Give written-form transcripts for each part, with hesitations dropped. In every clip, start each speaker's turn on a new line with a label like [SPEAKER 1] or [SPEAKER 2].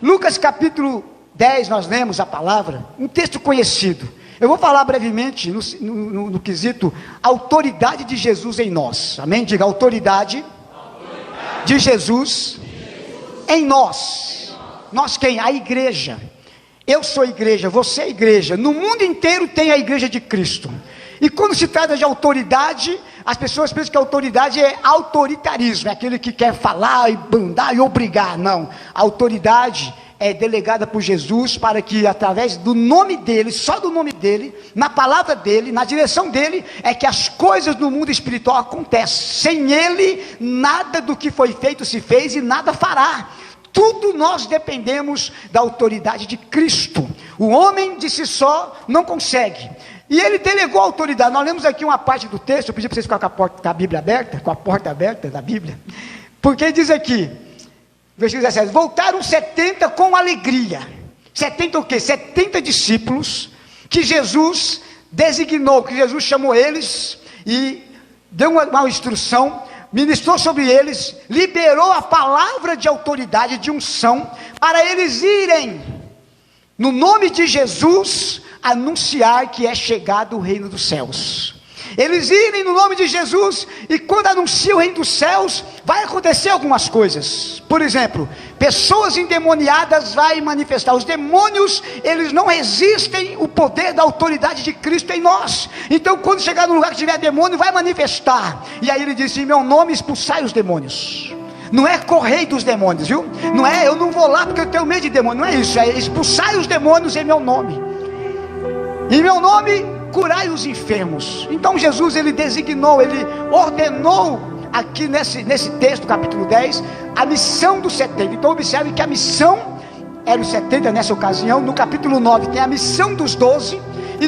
[SPEAKER 1] Lucas capítulo 10, nós lemos a palavra, um texto conhecido. Eu vou falar brevemente no quesito autoridade de Jesus em nós. Amém? Diga autoridade de Jesus em nós. Nós quem? A igreja. Eu sou igreja, você é igreja. No mundo inteiro tem a igreja de Cristo. E quando se trata de autoridade, as pessoas pensam que a autoridade é autoritarismo, é aquele que quer falar e mandar e obrigar. Não, a autoridade é delegada por Jesus para que através do nome dele, só do nome dele, na palavra dele, na direção dele, é que as coisas no mundo espiritual acontecem. Sem ele, nada do que foi feito se fez e nada fará. Tudo nós dependemos da autoridade de Cristo. O homem de si só não consegue. E ele delegou a autoridade. Nós lemos aqui uma parte do texto. Eu pedi para vocês ficarem com a Bíblia aberta, com a porta aberta da Bíblia. Porque diz aqui, versículo 17: voltaram 70 com alegria. 70 o quê? 70 discípulos que Jesus designou, que Jesus chamou eles e deu uma instrução, ministrou sobre eles, liberou a palavra de autoridade, de unção, para eles irem, no nome de Jesus, anunciar que é chegado o reino dos céus. Eles irem no nome de Jesus, e quando anunciam o reino dos céus, vai acontecer algumas coisas. Por exemplo, pessoas endemoniadas vai manifestar. Os demônios, eles não resistem o poder da autoridade de Cristo em nós. Então quando chegar num lugar que tiver demônio, vai manifestar. E aí ele disse: em meu nome expulsai os demônios. Não é correr dos demônios, viu? Não é, eu não vou lá porque eu tenho medo de demônio. Não é isso, é expulsai os demônios em meu nome. Em meu nome curai os enfermos. Então Jesus, ele designou, ele ordenou aqui nesse texto, capítulo 10, a missão dos 70. Então observe que a missão era os 70 nessa ocasião. No capítulo 9 tem a missão dos 12, e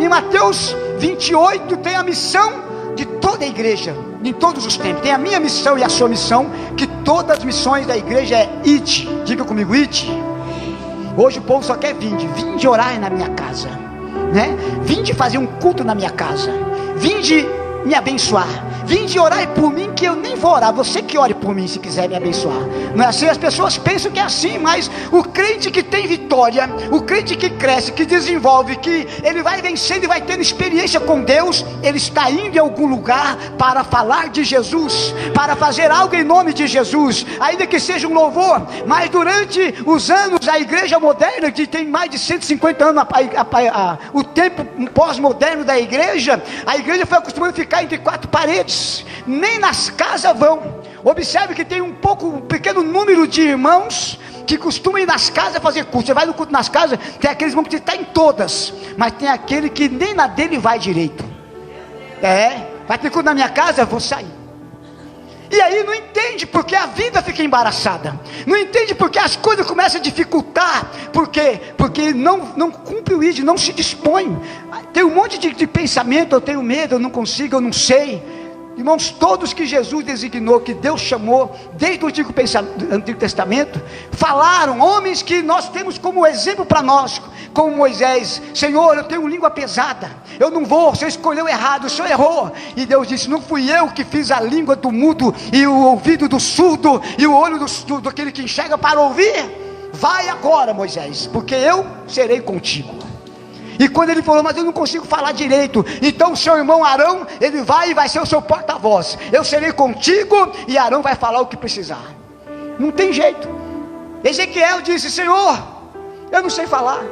[SPEAKER 1] em Mateus 28 tem a missão de toda a igreja, em todos os tempos. Tem a minha missão e a sua missão, que todas as missões da igreja é ide. Diga comigo, ide. Hoje o povo só quer vinde orar na minha casa, né? Vinde fazer um culto na minha casa, vinde me abençoar, vinde orar por mim, que eu nem vou orar, você que ore por mim se quiser me abençoar. Não é assim? As pessoas pensam que é assim, mas o crente que tem vitória, o crente que cresce, que desenvolve, que ele vai vencendo e vai tendo experiência com Deus, ele está indo em algum lugar para falar de Jesus, para fazer algo em nome de Jesus, ainda que seja um louvor. Mas durante os anos, a igreja moderna, que tem mais de 150 anos, o tempo pós-moderno da igreja, a igreja foi acostumada a ficar entre quatro paredes, nem nas casas vão. Observe que tem um pequeno número de irmãos que costumam ir nas casas fazer culto. Você vai no culto nas casas, tem aqueles irmãos que estão em todas, mas tem aquele que nem na dele vai direito. Vai ter culto na minha casa, eu vou sair. E aí não entende porque a vida fica embaraçada, não entende porque as coisas começam a dificultar, porque não cumpre o ID, não se dispõe. Tem um monte de pensamento: eu tenho medo, eu não consigo, eu não sei. Irmãos, todos que Jesus designou, que Deus chamou desde o Antigo Testamento, falaram, homens que nós temos como exemplo para nós, como Moisés: Senhor, eu tenho língua pesada, eu não vou, o Senhor escolheu errado, o Senhor errou. E Deus disse: não fui eu que fiz a língua do mudo, e o ouvido do surdo, e o olho do aquele que enxerga para ouvir? Vai agora, Moisés, porque eu serei contigo. E quando ele falou: mas eu não consigo falar direito, então o seu irmão Arão, ele vai ser o seu porta-voz, eu serei contigo, e Arão vai falar o que precisar. Não tem jeito. Ezequiel disse: Senhor, eu não sei falar.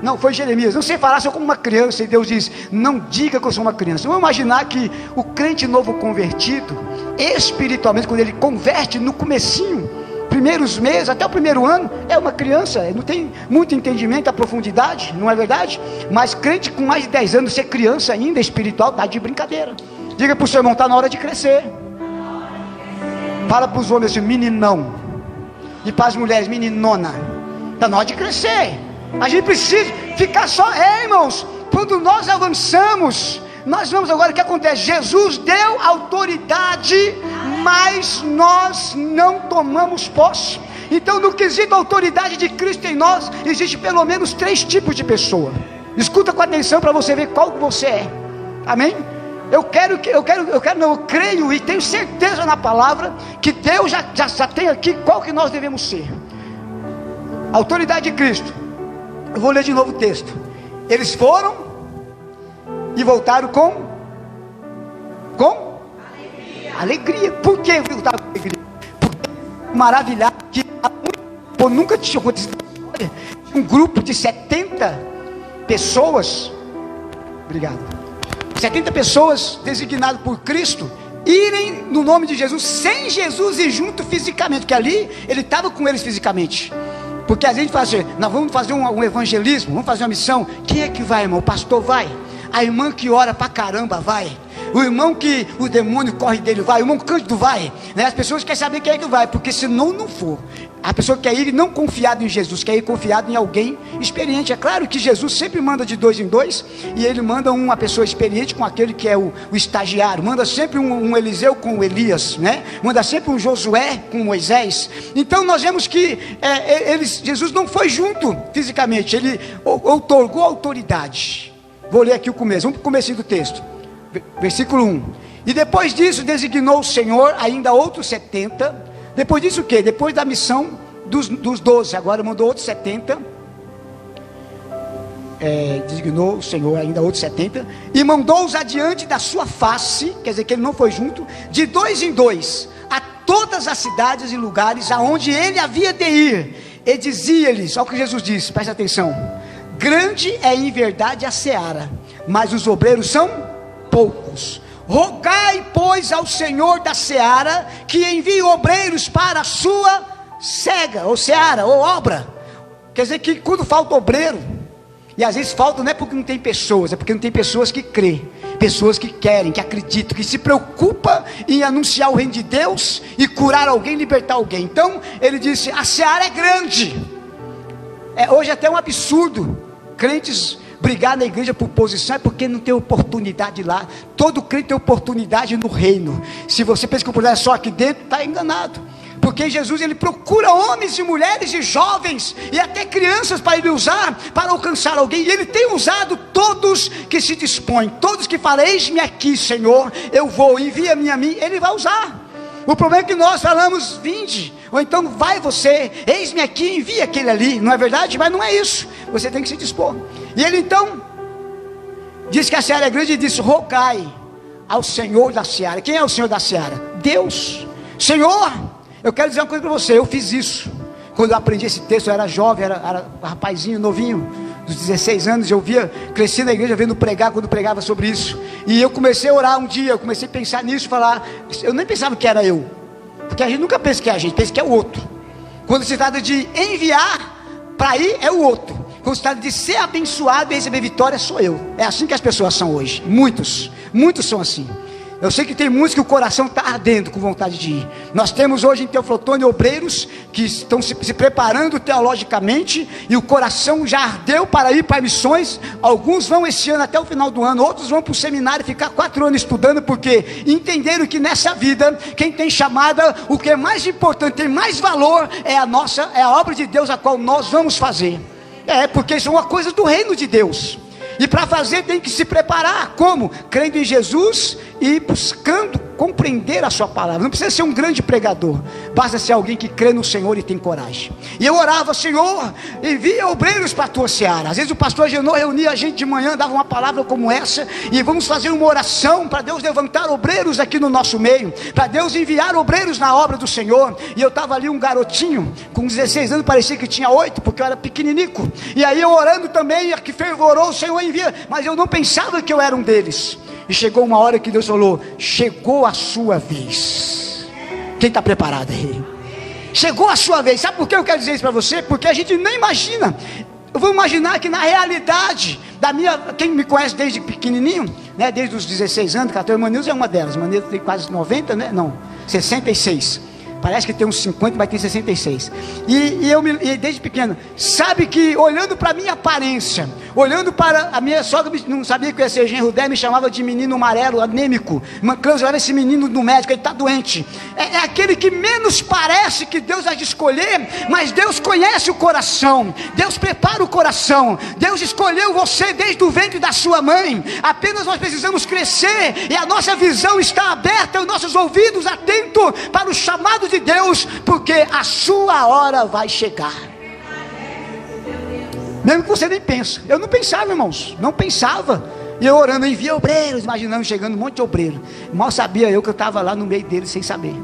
[SPEAKER 1] Não, foi Jeremias: não sei falar, sou como uma criança. E Deus diz: não diga que eu sou uma criança. Vamos imaginar que o crente novo convertido, espiritualmente, quando ele converte no comecinho, primeiros meses, até o primeiro ano, é uma criança, não tem muito entendimento, a profundidade, não é verdade? Mas crente com mais de 10 anos, ser criança ainda, espiritual, está de brincadeira. Diga para o seu irmão: está na hora de crescer. Fala para os homens assim: meninão. E para as mulheres: meninona. Está na hora de crescer. A gente precisa ficar só, irmãos, quando nós avançamos, nós vemos agora o que acontece. Jesus deu autoridade, mas nós não tomamos posse. Então, no quesito autoridade de Cristo em nós, existe pelo menos 3 tipos de pessoa. Escuta com atenção para você ver qual que você é. Amém? Eu creio e tenho certeza na palavra que Deus já tem aqui qual que nós devemos ser. A autoridade de Cristo. Eu vou ler de novo o texto. Eles foram e voltaram com alegria. Por que voltaram com alegria? Porque maravilhado que nunca tinha acontecido na história. Um grupo de 70 pessoas, obrigado, 70 pessoas designadas por Cristo, irem no nome de Jesus, sem Jesus ir junto fisicamente, porque ali ele estava com eles fisicamente. Porque a gente fala assim, nós vamos fazer um evangelismo, vamos fazer uma missão. Quem é que vai, irmão? O pastor vai, a irmã que ora pra caramba vai, o irmão que o demônio corre dele vai, o irmão Cândido vai, né? As pessoas querem saber quem é que vai, porque senão não for. A pessoa quer ir não confiado em Jesus, quer ir confiado em alguém experiente. É claro que Jesus sempre manda de 2 em 2, e ele manda uma pessoa experiente com aquele que é o estagiário, manda sempre um Eliseu com o Elias, né? Manda sempre um Josué com Moisés. Então nós vemos que Jesus não foi junto fisicamente, ele outorgou autoridade. Vou ler aqui o começo, vamos para o comecinho do texto, versículo 1. E depois disso designou o Senhor ainda outros 70. Depois disso o quê? Depois da missão dos 12, agora mandou outros 70. Designou o Senhor ainda outros 70. E mandou-os adiante da sua face, quer dizer que ele não foi junto, de 2 em 2, a todas as cidades e lugares aonde ele havia de ir. E dizia-lhes, olha o que Jesus disse, presta atenção: grande é em verdade a seara, mas os obreiros são poucos. Rogai, pois, ao Senhor da seara que envie obreiros para a sua cega, ou seara, ou obra. Quer dizer que quando falta obreiro, e às vezes falta não é porque não tem pessoas, é porque não tem pessoas que crêem, pessoas que querem, que acreditam, que se preocupam em anunciar o reino de Deus e curar alguém, libertar alguém. Então ele disse, a seara é grande. Hoje até um absurdo crentes brigar na igreja por posição, é porque não tem oportunidade lá. Todo crente tem oportunidade no reino. Se você pensa que a oportunidade é só aqui dentro, está enganado. Porque Jesus, ele procura homens e mulheres e jovens e até crianças para ele usar, para alcançar alguém. E ele tem usado todos que se dispõem, todos que falam, eis-me aqui, Senhor, eu vou, envia-me a mim, ele vai usar. O problema é que nós falamos, vinde, ou então vai você, eis-me aqui, envia aquele ali, não é verdade? Mas não é isso, você tem que se dispor. E ele então disse que a seara é grande e disse, rogai ao Senhor da seara. Quem é o Senhor da seara? Deus. Senhor, eu quero dizer uma coisa para você, eu fiz isso. Quando eu aprendi esse texto, eu era jovem, era rapazinho, novinho, dos 16 anos, eu cresci na igreja vendo pregar, quando pregava sobre isso. E eu comecei a orar um dia, eu comecei a pensar nisso, falar, eu nem pensava que era eu, porque a gente nunca pensa que é a gente, pensa que é o outro. Quando se trata de enviar para ir, é o outro. Quando se trata de ser abençoado e receber vitória, sou eu. É assim que as pessoas são hoje, muitos são assim. Eu sei que tem muitos que o coração está ardendo com vontade de ir. Nós temos hoje em Teoflotone obreiros que estão se preparando teologicamente, e o coração já ardeu para ir para missões. Alguns vão esse ano até o final do ano, outros vão para o seminário ficar 4 anos estudando, porque entenderam que nessa vida, quem tem chamada, o que é mais importante, tem mais valor, é a obra de Deus a qual nós vamos fazer. Porque isso é uma coisa do reino de Deus. E para fazer tem que se preparar. Como? Crendo em Jesus e buscando compreender a sua palavra. Não precisa ser um grande pregador, basta ser alguém que crê no Senhor e tem coragem. E eu orava, Senhor, envia obreiros para a tua seara. Às vezes o pastor Agenor reunia a gente de manhã, dava uma palavra como essa, e vamos fazer uma oração para Deus levantar obreiros aqui no nosso meio, para Deus enviar obreiros na obra do Senhor. E eu estava ali um garotinho, com 16 anos, parecia que tinha 8, porque eu era pequeninico. E aí eu orando também, que fervorou, o Senhor envia, mas eu não pensava que eu era um deles. E chegou uma hora que Deus falou, chegou a sua vez. Quem está preparado aí? Chegou a sua vez. Sabe por que eu quero dizer isso para você? Porque a gente nem imagina. Eu vou imaginar que na realidade quem me conhece desde pequenininho, né, desde os 16 anos, 14, Manilza é uma delas. Manilza tem quase 90, né? Não, 66. Parece que tem uns 50, mas tem 66. E desde pequeno, sabe que olhando para a minha aparência, olhando para a minha sogra, não sabia que eu ia ser genro dela, me chamava de menino amarelo, anêmico. Manclãs, leva esse menino no médico, ele está doente. É aquele que menos parece que Deus vai escolher, mas Deus conhece o coração, Deus prepara o coração, Deus escolheu você desde o ventre da sua mãe. Apenas nós precisamos crescer, e a nossa visão está aberta, os nossos ouvidos atentos para o chamado de Deus, porque a sua hora vai chegar. Mesmo que você nem pensa. Eu não pensava, irmãos, não pensava. E eu orando, eu envia obreiros, imaginando chegando um monte de obreiro. Mal sabia eu que eu estava lá no meio deles sem saber.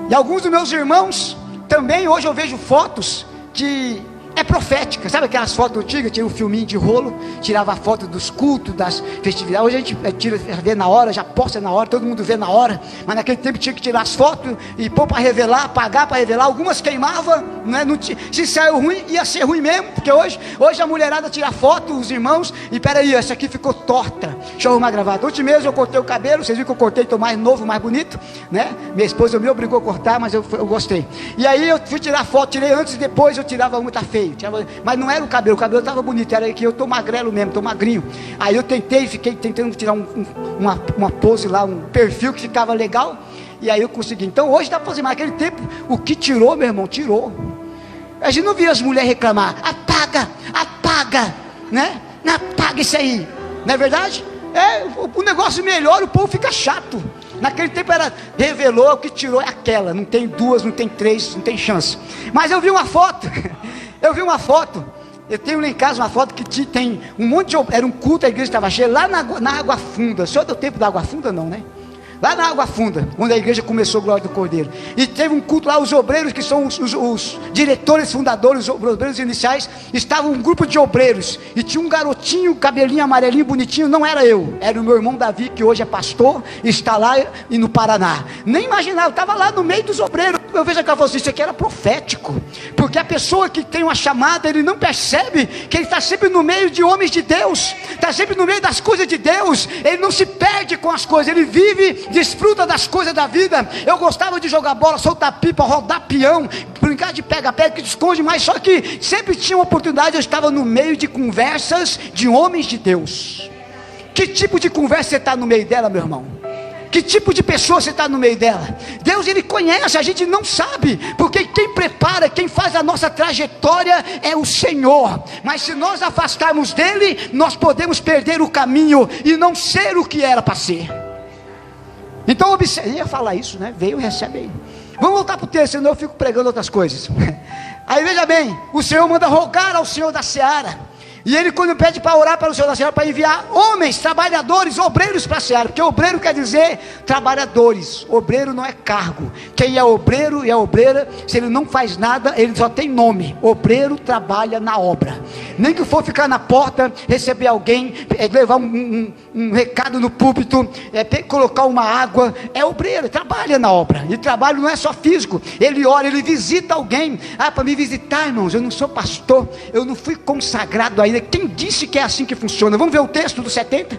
[SPEAKER 1] E alguns dos meus irmãos, também hoje eu vejo fotos de... É profética, sabe aquelas fotos antigas? Tinha um filminho de rolo, tirava a foto dos cultos, das festividades. Hoje a gente tira, vê na hora, já posta na hora, todo mundo vê na hora. Mas naquele tempo tinha que tirar as fotos e pôr para revelar, pagar para revelar. Algumas queimava, né? Se saiu ruim, ia ser ruim mesmo. Porque hoje a mulherada tira foto, os irmãos, e peraí, essa aqui ficou torta. Deixa eu arrumar a gravata. Ontem mesmo eu cortei o cabelo, vocês viram que eu cortei, estou mais novo, mais bonito, né? Minha esposa me obrigou a cortar, mas eu gostei. E aí eu fui tirar foto, tirei antes e depois eu tirava uma, tá feio. Mas não era o cabelo estava bonito, era que eu estou magrelo mesmo, estou magrinho. Aí eu fiquei tentando tirar uma pose lá, um perfil que ficava legal, e aí eu consegui. Então hoje dá para fazer, mas naquele tempo, o que tirou, meu irmão, tirou. A gente não via as mulheres reclamar, apaga, né? Apaga isso aí, não é verdade? O negócio melhora, o povo fica chato. Naquele tempo revelou, o que tirou é aquela, não tem duas, não tem três, não tem chance. Mas eu vi uma foto, eu tenho lá em casa uma foto que tem um monte de, era um culto, a igreja estava cheia, lá na Água Funda. O senhor deu tempo da Água Funda não, né? Lá na Água Funda, quando a igreja começou, Glória do Cordeiro, e teve um culto lá, os obreiros que são os diretores, fundadores, os obreiros iniciais, estavam um grupo de obreiros, e tinha um garotinho, cabelinho amarelinho, bonitinho, não era eu, era o meu irmão Davi, que hoje é pastor, está lá e no Paraná. Nem imaginava, eu estava lá no meio dos obreiros. Eu vejo aquela coisa, isso aqui era profético, porque a pessoa que tem uma chamada, ele não percebe que ele está sempre no meio de homens de Deus, está sempre no meio das coisas de Deus, ele não se perde com as coisas, ele vive, desfruta das coisas da vida. Eu gostava de jogar bola, soltar pipa, rodar peão, brincar de pega-pega, que esconde, mas só que sempre tinha uma oportunidade, eu estava no meio de conversas de homens de Deus. Que tipo de conversa você está no meio dela, meu irmão? Que tipo de pessoa você está no meio dela? Deus, Ele conhece, a gente não sabe, porque quem prepara, quem faz a nossa trajetória é o Senhor. Mas se nós afastarmos dEle, nós podemos perder o caminho e não ser o que era para ser. Então observe, eu ia falar isso, né? Veio e recebe aí. Vamos voltar para o texto, senão eu fico pregando outras coisas. Aí veja bem, o Senhor manda rogar ao Senhor da Seara. E ele, quando pede para orar para o Senhor da Seara, para enviar homens, trabalhadores, obreiros para a Seara, porque obreiro quer dizer trabalhadores, obreiro não é cargo. Quem é obreiro e é obreira, se ele não faz nada, ele só tem nome. Obreiro trabalha na obra. Nem que for ficar na porta, receber alguém, levar um recado no púlpito, colocar uma água, é obreiro, trabalha na obra. E trabalho não é só físico, ele ora, ele visita alguém. Para me visitar, irmãos, eu não sou pastor, eu não fui consagrado ainda. Quem disse que é assim que funciona? Vamos ver o texto do 70?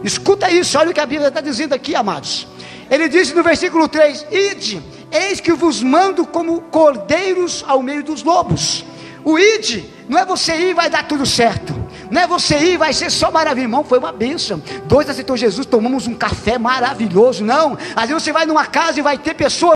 [SPEAKER 1] Escuta isso, olha o que a Bíblia está dizendo aqui, amados. Ele disse no versículo 3: ide, eis que vos mando como cordeiros ao meio dos lobos. O ide, não é você ir e vai dar tudo certo, não é você ir e vai ser só maravilha, irmão, foi uma bênção, 2 aceitou Jesus, tomamos um café maravilhoso, não, às vezes você vai numa casa e vai ter pessoas